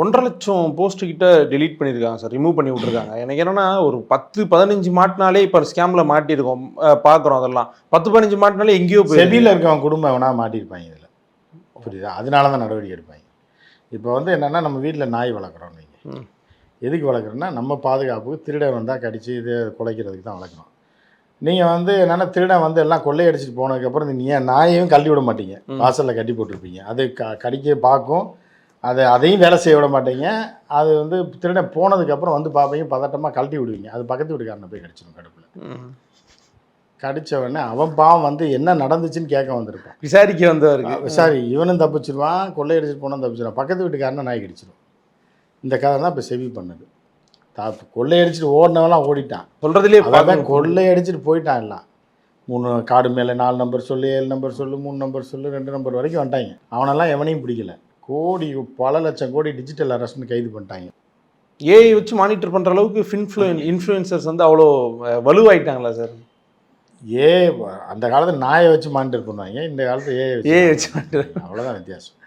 1,50,000 post கிட்ட delete பண்ணியிருக்காங்க sir, remove பண்ணி விட்டுருக்காங்க. எனக்கு என்னன்னா ஒரு 10-15 மாட்டினாலே இப்போ ஸ்கேமில் மாட்டியிருக்கோம், பார்க்குறோம். அதெல்லாம் 10-15 மாட்டினாலே எங்கேயோ போய் செபியில் இருக்கவங்க குடும்பம் எவனா மாட்டியிருப்பாங்க இதில், புரியுதா? அதனால தான் நடவடிக்கை எடுப்பாங்க. இப்போ வந்து என்னென்னா, நம்ம வீட்டில் நாய் வளர்க்குறோம். நீங்கள் எதுக்கு வளர்க்குறோன்னா, நம்ம பாதுகாப்புக்கு, திருடன் வந்தால் கடிச்சு இது குலைக்கிறதுக்கு தான் வளர்க்குறோம். நீங்கள் வந்து என்னென்னா, திருடன் வந்து எல்லாம் கொள்ளையடிச்சிட்டு போனதுக்கப்புறம் நீங்கள் நாயையும் கழட்டி விட மாட்டீங்க, வாசலில் கட்டி போட்டிருப்பீங்க. அது கடிக்க பார்க்கும், அதையும் வேலை செய்ய விட மாட்டீங்க. அது வந்து திருடன் போனதுக்கப்புறம் வந்து பார்ப்பீங்க, பதட்டமாக கழட்டி விடுவீங்க. அது பக்கத்து வீட்டுக்காரனை போய் கடிச்சிடும் கடுப்பில். கடித்தவொடனே அவன் பாவம் வந்து என்ன நடந்துச்சுன்னு கேட்க வந்திருப்பான், விசாரிக்க வந்தவருக்கு. இவனும் தப்பிச்சிருவான், கொள்ளையடிச்சிட்டு போனாலும் தப்பிச்சிருவான், பக்கத்து வீட்டுக்காரனை நாய் கடிச்சிடும். இந்த கதை தான் இப்போ செவி பண்ணுது. கொள்ளையடிச்சிட்டு ஓடினவெல்லாம் ஓடிட்டான், சொல்கிறதுலே அதான் கொள்ளையடிச்சிட்டு போயிட்டான். எல்லாம் 3 காடு மேலே 4 நம்பர் சொல்லு, 7 நம்பர் சொல்லு, 3 நம்பர் சொல்லு, 2 நம்பர் வரைக்கும் வந்துட்டாங்க. அவனெல்லாம் எவனையும் பிடிக்கல. கோடி, பல லட்சம் கோடி டிஜிட்டல் அரெஸ்ட்னு கைது பண்ணிட்டாங்க. ஏஐ வச்சு மானிட்டர் பண்ணுற அளவுக்கு இன்ஃப்ளூயன்சர்ஸ் வந்து அவ்வளோ வலுவாயிட்டாங்களா சார்? அந்த காலத்தில் நாயை வச்சு மானிட்டர் பண்ணுவாங்க, இந்த காலத்தில் ஏஐ வச்சு மானிட்டர். அவ்வளோதான் வித்தியாசம்.